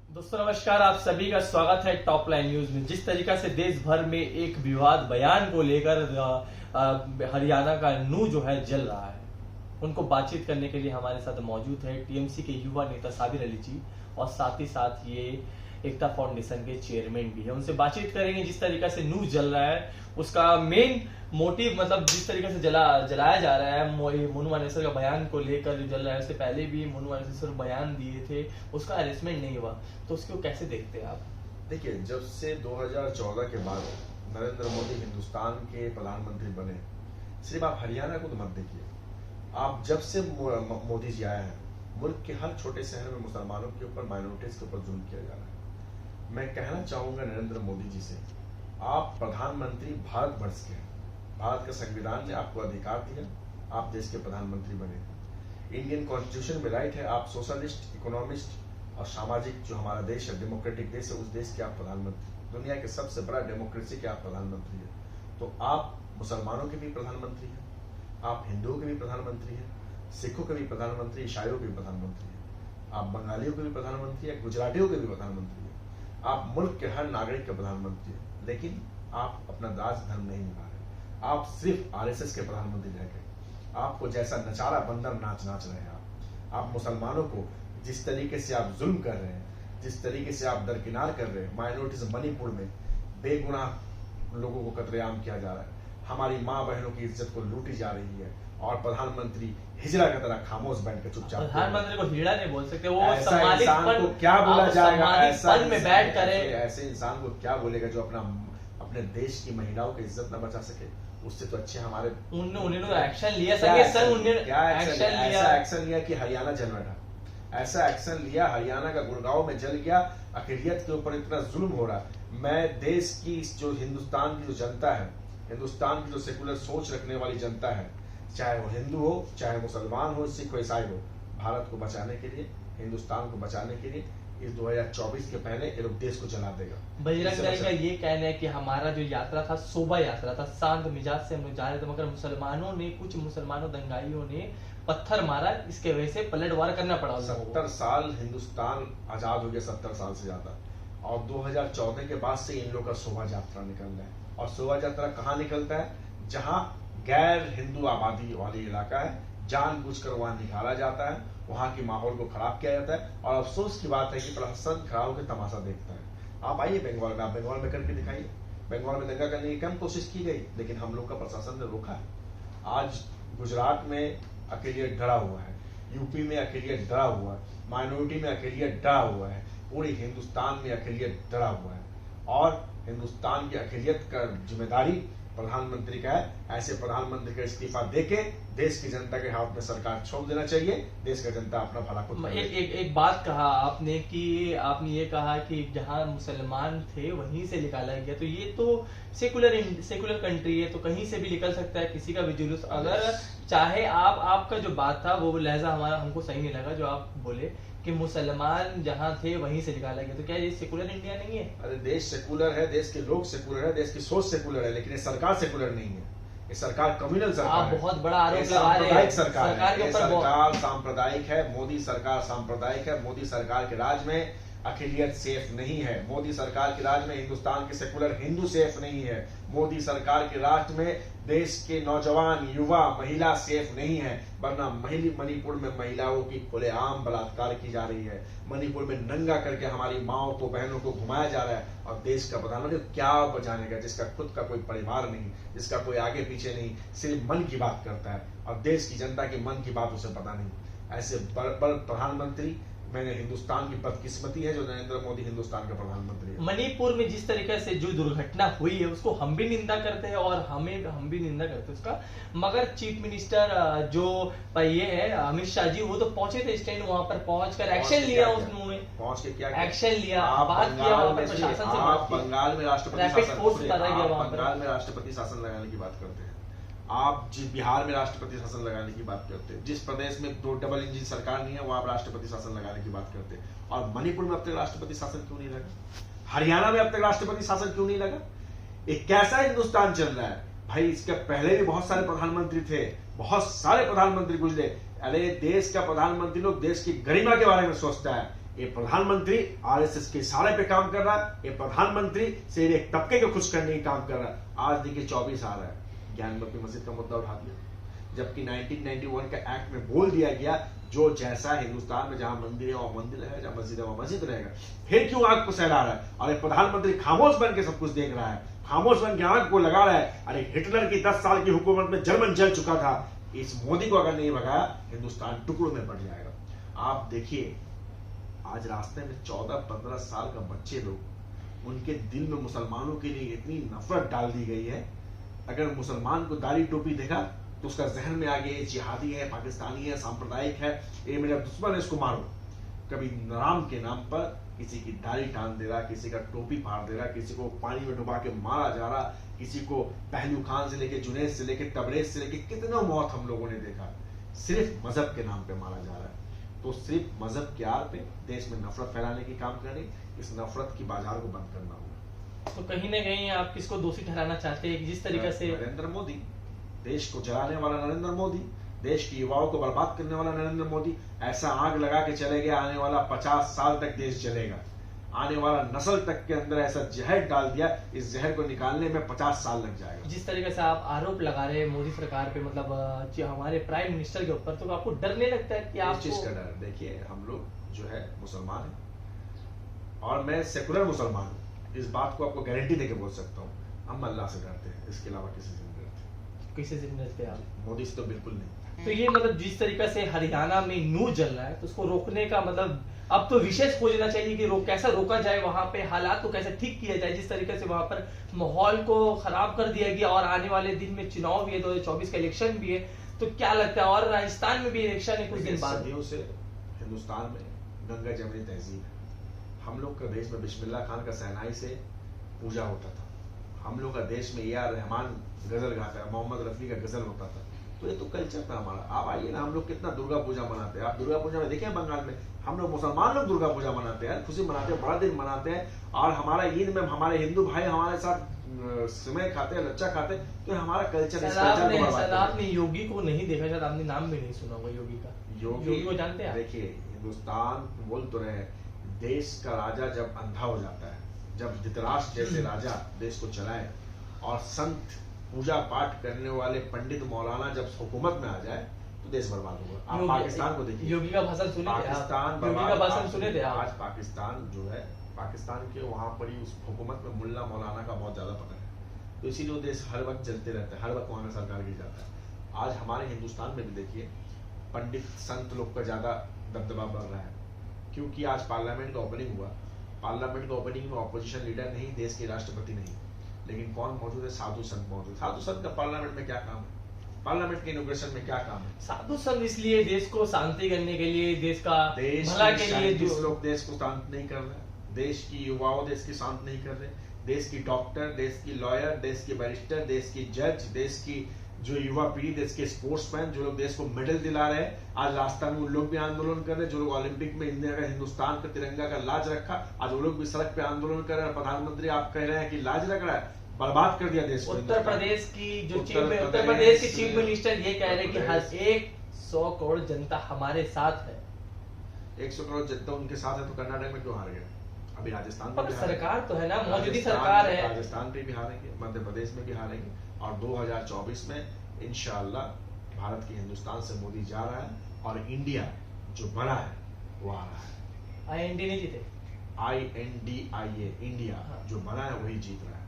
दोस्तों नमस्कार, आप सभी का स्वागत है टॉप लाइन न्यूज में। जिस तरीका से देश भर में एक विवाद बयान को लेकर हरियाणा का नू जो है जल रहा है, उनको बातचीत करने के लिए हमारे साथ मौजूद है टीएमसी के युवा नेता साबिर अली जी और साथ ही साथ ये एकता फाउंडेशन के चेयरमैन भी है। उनसे बातचीत करेंगे। जिस तरीका से नू जल रहा है उसका मेन मोटिव, मतलब जिस तरीके से जलाया जा रहा है मोनू मानेसर का बयान को लेकर जो जल रहा है, उससे पहले भी मोनू मानेसर बयान दिए थे, उसका अरेस्टमेंट नहीं हुआ, तो उसको कैसे देखते हैं आप? देखिए, जब से 2014 के बाद नरेंद्र मोदी हिंदुस्तान के प्रधानमंत्री बने, सिर्फ आप हरियाणा को तो मत देखिए, आप जब से मोदी जी आए हैं, मुल्क के हर छोटे शहर में मुसलमानों के ऊपर, माइनॉरिटीज के ऊपर जुल्म किया जा रहा है। मैं कहना चाहूंगा नरेंद्र मोदी जी से, आप प्रधानमंत्री भारतवर्ष के हैं, भारत का संविधान ने आपको अधिकार दिया, आप देश के प्रधानमंत्री बने। इंडियन कॉन्स्टिट्यूशन में राइट है, आप सोशलिस्ट, इकोनॉमिस्ट और सामाजिक जो हमारा देश है, डेमोक्रेटिक देश है, उस देश के आप प्रधानमंत्री, दुनिया के सबसे बड़ा डेमोक्रेसी के आप प्रधानमंत्री हैं। तो आप मुसलमानों के भी प्रधानमंत्री हैं, आप हिंदुओं के भी प्रधानमंत्री हैं, सिखों के भी प्रधानमंत्री, ईसाइयों के भी प्रधानमंत्री हैं, आप बंगालियों के भी प्रधानमंत्री हैं, गुजरातियों के भी प्रधानमंत्री हैं, आप मुल्क के हर नागरिक के प्रधानमंत्री हैं। लेकिन आप अपना राजधर्म नहीं निभा रहे, आप सिर्फ आरएसएस के प्रधानमंत्री रह गए। आपको जैसा नचारा बंदर नाच रहे हैं आप मुसलमानों को जिस तरीके से आप जुल्म कर रहे हैं, जिस तरीके से आप दरकिनार कर रहे हैं, माइनॉरिटीज मणिपुर में बेगुनाह लोगों को कत्लेआम किया जा रहा है, हमारी माँ बहनों की इज्जत को लूटी जा रही है, और प्रधानमंत्री हिजड़ा की तरह खामोश बैठ के चुपचाप। प्रधानमंत्री को हिजड़ा नहीं बोल सकते, वो ऐसा इंसान को क्या बोला जाएगा? ऐसे इंसान को क्या बोलेगा जो अपने देश की महिलाओं की इज्जत न बचा सके? उससे तो अच्छे हमारे उन्होंने एक्शन लिया, ऐसा एक्शन लिया कि हरियाणा जल बैठा, ऐसा एक्शन लिया हरियाणा का गुड़गांव में जल गया। अकलियत के ऊपर इतना जुल्म हो रहा। मैं देश की जो हिंदुस्तान की जो जनता है, हिंदुस्तान की जो सेकुलर सोच रखने वाली जनता है, चाहे वो हिंदू हो, चाहे मुसलमान हो, सिख हो, ईसाई हो, भारत को बचाने के लिए, हिंदुस्तान को बचाने के लिए इस 2024 के पहले ये लोग देश को जला देगा। बजरंग दल का ये कहना है कि हमारा जो यात्रा था शोभा यात्रा था, शांत मिजाज से हम लोग जा रहे थे, मगर मुसलमानों ने, कुछ मुसलमानों दंगाइयों ने पत्थर मारा, इसके वजह से पलटवार करना पड़ा। 70 साल हिंदुस्तान आजाद हो गया, 70 साल से ज्यादा, और 2014 के बाद से इन लोग का शोभा यात्रा निकल रहा है। और शोभा यात्रा कहाँ निकलता है? जहाँ गैर हिंदू आबादी वाली इलाका है, जानबूझकर वहां निकाला जाता है, वहां के माहौल को खराब किया जाता है। और अफसोस की बात है कि प्रशासन खड़ा होकर तमाशा देखता है। आप आइए बंगाल में, आप बंगाल में करके दिखाइए। बंगाल में दंगा करने की कम कोशिश की गई, लेकिन हम लोग का प्रशासन ने रोका है। आज गुजरात में अकेलियत डरा हुआ है, यूपी में अकेलियत डरा हुआ है, माइनॉरिटी में अकेलियत डरा हुआ है, पूरे हिंदुस्तान में अकेलियत डरा हुआ है। और हिंदुस्तान की अकेलियत का जिम्मेदारी प्रधानमंत्री का है। ऐसे प्रधानमंत्री का इस्तीफा देके देश की जनता के हाथ में सरकार छोड़ देना चाहिए। देश का जनता अपना भला खुद करे। एक बात कहा आपने कि आपने ये कहा कि जहां मुसलमान थे वहीं से निकाला गया, तो ये तो सेकुलर कंट्री है, तो कहीं से भी निकल सकता है किसी का भी जुलूस। अगर चाहे आपका जो बात था वो लहजा हमारा हमको सही नहीं लगा, जो आप बोले कि मुसलमान जहां थे वहीं से निकाला गया, तो क्या ये सेकुलर इंडिया नहीं है? अरे देश सेकुलर है, देश के लोग सेकुलर है, देश की सोच सेकुलर है, लेकिन ये सरकार सेकुलर नहीं है। ये सरकार कम्युनल सरकार है, बहुत बड़ा आरोप लगा रहे हैं। सांप्रदायिक सरकार है, सरकार सांप्रदायिक है। मोदी सरकार सांप्रदायिक है। मोदी सरकार के राज में अकेलियत सेफ नहीं है। मोदी सरकार के राज में हिंदुस्तान के सेकुलर हिंदू सेफ नहीं है। मोदी सरकार के राज में देश के नौजवान, युवा, महिला सेफ नहीं है। वरना मणिपुर में महिलाओं की खुलेआम बलात्कार की जा रही है, मणिपुर में नंगा करके हमारी माओ को, बहनों को घुमाया जा रहा है। और देश का प्रधानमंत्री क्या बचानेगा, जिसका खुद का कोई परिवार नहीं, जिसका कोई आगे पीछे नहीं, सिर्फ मन की बात करता है और देश की जनता के मन की बात उसे पता नहीं। ऐसे बड़ प्रधानमंत्री, मैंने हिंदुस्तान की बदकिस्मती है जो नरेंद्र मोदी हिंदुस्तान का प्रधानमंत्री है। मणिपुर में जिस तरीके से जो दुर्घटना हुई है उसको हम भी निंदा करते हैं, और हम भी निंदा करते हैं उसका, मगर चीफ मिनिस्टर जो ये है अमित शाह जी, वो तो पहुंचे थे स्टैंड, वहां पर पहुंचकर एक्शन लिया, उन्होंने पहुंच के क्या एक्शन लिया, बात किया प्रशासन से। आप बंगाल में राष्ट्रपति शासन लगाने की बात करते हैं, आप जिस बिहार में राष्ट्रपति शासन लगाने की बात करते हैं, जिस प्रदेश में 2 डबल इंजन सरकार नहीं है वहां आप राष्ट्रपति शासन लगाने की बात करते हैं। और मणिपुर में अब तक राष्ट्रपति शासन क्यों नहीं लगा? हरियाणा में अब तक राष्ट्रपति शासन क्यों नहीं लगा? एक कैसा हिंदुस्तान चल रहा है भाई? इसके पहले भी बहुत सारे प्रधानमंत्री थे, बहुत सारे प्रधानमंत्री गुजरे। अरे देश का प्रधानमंत्री लोग देश की गरिमा के बारे में सोचता है, ये प्रधानमंत्री आरएसएस के इशारे पे काम कर रहा है, ये प्रधानमंत्री से एक तबके को खुश करने का काम कर रहा है। आज देखिए 24 आ रहा है, ज्ञानवापी मस्जिद का मुद्दा उठा दिया, जबकि 1991 का एक्ट में बोल दिया गया जो जैसा हिंदुस्तान में जहां मंदिर है वहां मंदिर रहेगा, जहां मस्जिद है वहां मस्जिद रहेगा। फिर क्यों आग को सहला रहा है? और एक प्रधानमंत्री खामोश बन के सब कुछ देख रहा है, खामोश बन के आग को लगा रहा है। अरे हिटलर की 10 साल की हुकूमत में जर्मन जल चुका था, इस मोदी को अगर नहीं भगाया हिंदुस्तान टुकड़ों में बढ़ जाएगा। आप देखिए आज रास्ते में 14-15 साल का बच्चे लोग, उनके दिल में मुसलमानों के लिए इतनी नफरत डाल दी गई है, अगर मुसलमान को दाढ़ी टोपी देखा तो उसका जहन में आ गया ये जिहादी है, पाकिस्तानी है, सांप्रदायिक है, ये मेरा दुश्मन है, इसको मारो। कभी नाम के नाम पर किसी की दाढ़ी टान दे रहा, किसी का टोपी फाड़ दे रहा, किसी को पानी में डुबा के मारा जा रहा, किसी को पहलू खान से लेके जुनैद से लेके तबरेज से लेके कितना मौत हम लोगों ने देखा, सिर्फ मजहब के नाम पे मारा जा रहा है। तो सिर्फ मजहब के आड़ पे देश में नफरत फैलाने की काम करनी, इस नफरत की बाजार को बंद करना होगा। तो कहीं ना कहीं आप किसको दोषी ठहराना चाहते हैं? जिस तरीके से नरेंद्र मोदी, देश को जलाने वाला नरेंद्र मोदी, देश की युवाओं को बर्बाद करने वाला नरेंद्र मोदी, ऐसा आग लगा के चले गया, आने वाला 50 साल तक देश जलेगा, आने वाला नस्ल तक के अंदर ऐसा जहर डाल दिया, इस जहर को निकालने में 50 साल लग जाएगा। जिस तरीके से आप आरोप लगा रहे हैं मोदी सरकार पे, मतलब जो हमारे प्राइम मिनिस्टर के ऊपर, तो आपको डर नहीं लगता है कि आप चीज का डर? देखिए हम लोग जो है मुसलमान हैं और मैं सेकुलर मुसलमान हूँ, इस बात को आपको गारंटी देके बोल सकता हूँ, हम अल्लाह से डरते हैं, इसके अलावा किसी से नहीं डरते। किसी से नहीं डरते आप? मोदी से तो बिल्कुल नहीं। तो ये मतलब जिस तरीके से हरियाणा में नू जल रहा है, तो उसको रोकने का मतलब अब तो विशेष खोजना चाहिए कि कैसा रोका जाए, वहां पे हालात को कैसे ठीक किया जाए। जिस तरीके से वहां पर माहौल को खराब कर दिया गया और आने वाले दिन में चुनाव भी है, 2024 का इलेक्शन भी है, तो क्या लगता है? और राजस्थान में भी इलेक्शन है कुछ दिन बाद। सदियों से हिंदुस्तान में गंगा जमनी तहजीब है। हम लोग का देश में बिस्मिल्लाह खान का सहनाई से पूजा होता था, हम लोग का देश में ए.आर. रहमान गजल गाता है, मोहम्मद रफी का गजल होता था। तो ये तो कल्चर था हमारा। आप आइए ना, हम लोग कितना दुर्गा पूजा मनाते हैं, आप दुर्गा पूजा में देखें बंगाल में, हम लोग मुसलमान लोग दुर्गा पूजा मनाते हैं, खुशी मनाते हैं, बड़ा दिन मनाते हैं। और हमारा ईद में हमारे हिंदू भाई हमारे साथ सिमय खाते हैं, लच्चा खाते हैं, तो हमारा कल्चर। आपने योगी को नहीं देखा, शायद आपने नाम भी नहीं सुना होगा योगी का। योगी को जानते हैं? देखिए हिंदुस्तान बोल तो रहे, देश का राजा जब अंधा हो जाता है, जब धृतराष्ट्र जैसे राजा देश को चलाए और संत पूजा पाठ करने वाले पंडित मौलाना जब हुकूमत में आ जाए तो देश बर्बाद होगा। आप पाकिस्तान को देखिए, योगी का भाषण सुने थे? पाकिस्तान योगी का भाषण सुने थे? आज पाकिस्तान जो है, पाकिस्तान के वहां पर ही उस हुकूमत में मुल्ला मौलाना का बहुत ज्यादा पकड़ है, तो इसीलिए वो देश हर वक्त जलते रहता है, हर वक्त वहां का सरकार गिर जाता है। आज हमारे हिंदुस्तान में भी देखिए पंडित संत लोग का ज्यादा दबदबा बढ़ रहा है, क्योंकि आज पार्लियामेंट का ओपनिंग हुआ, पार्लियामेंट का ओपनिंग में ऑपोजिशन लीडर नहीं, देश के राष्ट्रपति नहीं, लेकिन कौन मौजूद है? साधु संत मौजूद। साधु संत का पार्लियामेंट में क्या काम है? पार्लियामेंट के इनॉग्रेशन में क्या काम है? साधु संत इसलिए देश को शांति करने के लिए, देश का भला के लिए। जिस लोग देश को शांत नहीं कर रहे, देश की युवाओं देश की शांत नहीं कर रहे, देश की डॉक्टर, देश की लॉयर, देश की बैरिस्टर, देश की जज, देश की जो युवा पीढ़ी, देश के स्पोर्ट्समैन, जो लोग देश को मेडल दिला रहे हैं, आज राजस्थान में उन लोग भी आंदोलन कर रहे हैं। जो लोग ओलंपिक में इंडिया का, हिंदुस्तान का तिरंगा का लाज रखा, आज वो लोग भी सड़क पे आंदोलन कर रहे हैं। प्रधानमंत्री आप कह रहे हैं कि लाज रख रहा है, बर्बाद कर दिया देश को। उत्तर प्रदेश की जो उत्तर प्रदेश के चीफ मिनिस्टर ये कह रहे हैं कि हर 100 करोड़ जनता हमारे साथ है। 100 करोड़ जनता उनके साथ है, तो कर्नाटक में क्यों हार गए? अभी राजस्थान में सरकार तो है ना, मौजूदा सरकार है, राजस्थान में भी हारेंगे, मध्य प्रदेश में भी हारेंगे, और 2024 में इंशाअल्लाह भारत की हिंदुस्तान से मोदी जा रहा है और इंडिया जो बना है वो आ रहा है। IND नहीं जीते, INDIA इंडिया जो बना है वही जीत रहा है,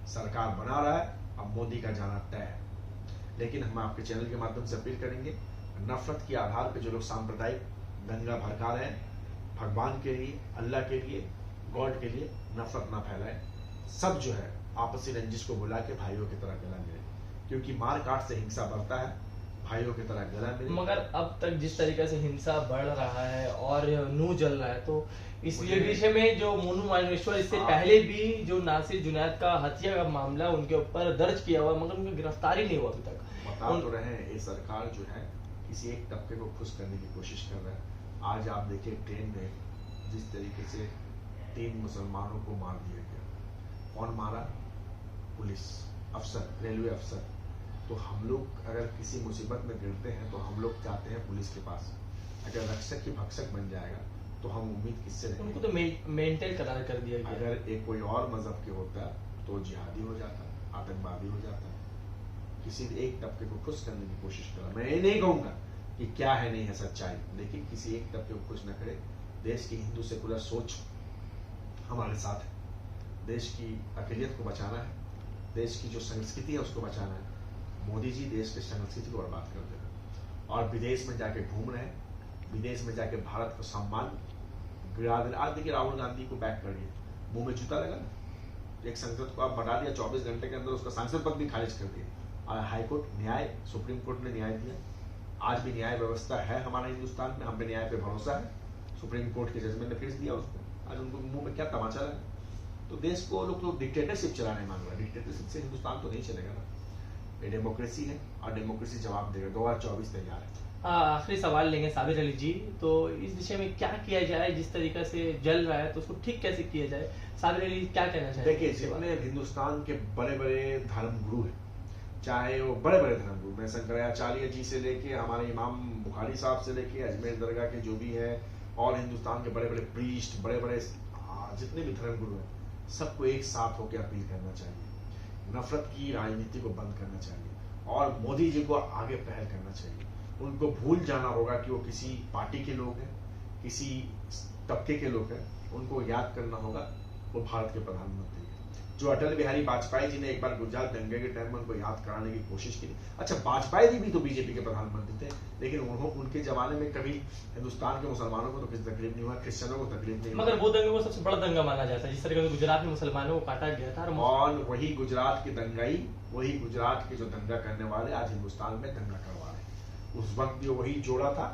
सरकार बना रहा है, अब मोदी का जाना तय है। लेकिन हम आपके चैनल के माध्यम से अपील करेंगे, नफरत के आधार पर जो लोग सांप्रदायिक दंगा भड़का रहे हैं, भगवान के लिए, अल्लाह के लिए, गॉड के लिए नफरत ना फैलाए। सब जो है आपसी रंजिश को बुला के भाइयों की तरह गला मिले, क्योंकि मार काट से हिंसा बढ़ता है, भाइयों की तरह गला मिले। मगर अब तक जिस तरीके से हिंसा बढ़ रहा है और नू जल रहा है, तो इसलिए विषय में जो मोनू मानेश्वर, इससे पहले भी जो नासिर जुनैद का हत्या का मामला उनके ऊपर दर्ज किया हुआ, मगर उनकी गिरफ्तारी नहीं हुआ अभी तक। बता तो रहे हैं, ये सरकार जो है किसी एक तबके को खुश करने की कोशिश कर रहा है। आज आप देखिए ट्रेन में जिस तरीके से 3 मुसलमानों को मार दिया गया, कौन मारा? पुलिस अफसर, रेलवे अफसर। तो हम लोग अगर किसी मुसीबत में गिरते हैं तो हम लोग जाते हैं पुलिस के पास। अगर रक्षक ही भक्षक बन जाएगा तो हम उम्मीद किससे उनको रखेंगे? तो मेंटल करार कर दिया गया। अगर एक कोई और मजहब के होता तो जिहादी हो जाता, आतंकवादी हो जाता। किसी भी एक तबके को खुश करने की कोशिश करा। मैं ये नहीं कहूंगा कि क्या है नहीं है सच्चाई, लेकिन किसी एक तबके को खुश न करे। देश की हिंदू सेकुलर सोच हमारे साथ है, देश की अकलियत को बचाना है, देश की जो संस्कृति है उसको बचाना है। मोदी जी देश की संस्कृति को बर्बाद कर दे रहे और विदेश में जाके घूम रहे हैं, विदेश में जाके भारत को सम्मान गिरा दे। आज देखिए राहुल गांधी को बैक कर दिया, मुंह में जूता लगा ना, एक सांसद को आप बढ़ा दिया, 24 घंटे के अंदर उसका सांसद पद भी खारिज कर दिया। और हाईकोर्ट न्याय, सुप्रीम कोर्ट ने न्याय दिया। आज भी न्याय व्यवस्था है हमारे हिंदुस्तान में, हम पे न्याय पे भरोसा है। सुप्रीम कोर्ट के जजमेंट ने फिर दिया उसको, आज उनको मुंह में क्या तमाचा लगा। तो देश को लोग तो डिक्टेटरशिप चलाने मांग रहे हैं, डिक्टेटरशिप से हिंदुस्तान तो नहीं चलेगा ना। ये डेमोक्रेसी है और डेमोक्रेसी जवाब देगा। 2024 तैयार है। आखिरी सवाल लेंगे साबिर अली जी, तो इस दिशा में क्या किया जाए? जिस तरीके से जल रहा है तो उसको ठीक कैसे किया जाए? साबिर अली क्या कहना चाहेंगे? देखिए, जितने हिंदुस्तान के बड़े बड़े धर्मगुरु हैं, चाहे वो बड़े बड़े धर्मगुरु, मैं शंकराचार्य जी से लेके हमारे इमाम बुखारी साहब से लेके अजमेर दरगाह के जो भी है, और हिंदुस्तान के बड़े बड़े प्रीस्ट, बड़े बड़े जितने भी धर्मगुरु हैं, सबको एक साथ होकर अपील करना चाहिए। नफरत की राजनीति को बंद करना चाहिए और मोदी जी को आगे पहल करना चाहिए। उनको भूल जाना होगा कि वो किसी पार्टी के लोग हैं, किसी तबके के लोग हैं। उनको याद करना होगा वो भारत के प्रधानमंत्री हैं। जो अटल बिहारी वाजपेयी जी ने एक बार गुजरात दंगे के टाइम में उनको याद कराने की कोशिश की। अच्छा, वाजपेयी जी भी तो बीजेपी के प्रधानमंत्री थे, लेकिन उनके जमाने में कभी हिंदुस्तान के मुसलमानों को तो किसी तकलीफ नहीं हुआ, क्रिश्चियनों को तकलीफ नहीं हुआ। मगर वो दंगे को सबसे बड़ा दंगा माना जाता है, जिस तरीके से गुजरात में मुसलमानों को काटा गया था। और वही गुजरात की दंगाई, वही गुजरात के जो दंगा करने वाले आज हिंदुस्तान में दंगा करवा रहे हैं। उस वक्त भी वही जोड़ा था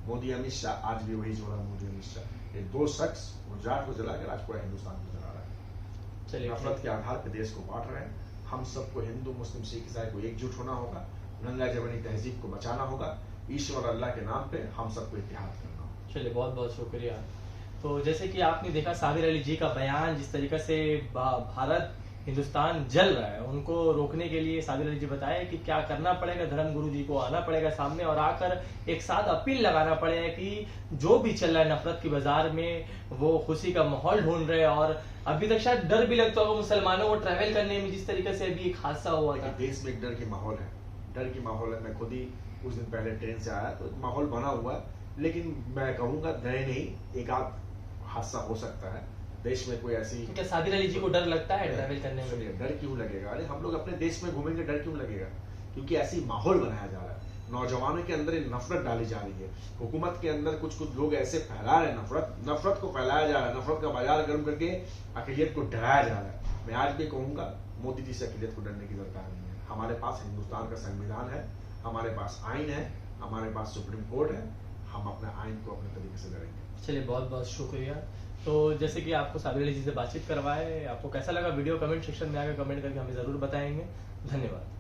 मोदी अमित शाह, आज भी वही जोड़ा मोदी अमित शाह। ये दो शख्स गुजरात को जलाकर आज पूरा हिंदुस्तान को जला रहा है। चलिए, नफरत के आधार पर देश को बांट रहे हैं। हम सबको, हिंदू मुस्लिम सिख ईसाई को एकजुट होना होगा। गंगा जमनी तहजीब को बचाना होगा। ईश्वर अल्लाह के नाम पे हम सबको इत्तेहाद करना होगा। चलिए, बहुत बहुत शुक्रिया। तो जैसे कि आपने देखा साबिर अली जी का बयान, जिस तरीके से भारत हिंदुस्तान जल रहा है, उनको रोकने के लिए साबिर अली जी बताया कि क्या करना पड़ेगा। धर्मगुरु जी को आना पड़ेगा सामने और आकर एक साथ अपील लगाना पड़ेगा कि जो भी चल रहा है नफरत की बाजार में, वो खुशी का माहौल ढूंढ रहे हैं। और अभी तक शायद डर भी लगता होगा मुसलमानों को ट्रैवल करने में, जिस तरीके से अभी एक हादसा हुआ था। देश में एक डर की माहौल है, डर की माहौल है। मैं खुद ही कुछ दिन पहले ट्रेन से आया तो माहौल बना हुआ है, लेकिन मैं कहूंगा डरे नहीं, एक आध हादसा हो सकता है देश में। कोई ऐसी, क्या साबिर अली जी को डर लगता है ट्रैवल करने में? डर क्यों लगेगा? अरे हम लोग अपने देश में घूमेंगे, डर क्यों लगेगा? क्योंकि ऐसी माहौल बनाया जा रहा है, नौजवानों के अंदर नफरत डाली जा रही है। हुकूमत के अंदर कुछ कुछ लोग ऐसे फैला रहे हैं, नफरत को फैलाया जा रहा है, नफरत का बाजार गर्म करके अकलियत को डराया जा रहा है। मैं आज भी कहूंगा मोदी जी से अकलियत को डरने की दरकार नहीं है। हमारे पास हिंदुस्तान का संविधान है, हमारे पास आइन है, हमारे पास सुप्रीम कोर्ट है। हम अपने आइन को अपने तरीके से लड़ेंगे। चलिए, बहुत बहुत शुक्रिया। तो जैसे कि आपको साबिर अली जी से बातचीत करवाए, आपको कैसा लगा वीडियो? कमेंट सेक्शन में आकर कमेंट करके हमें जरूर बताएंगे। धन्यवाद।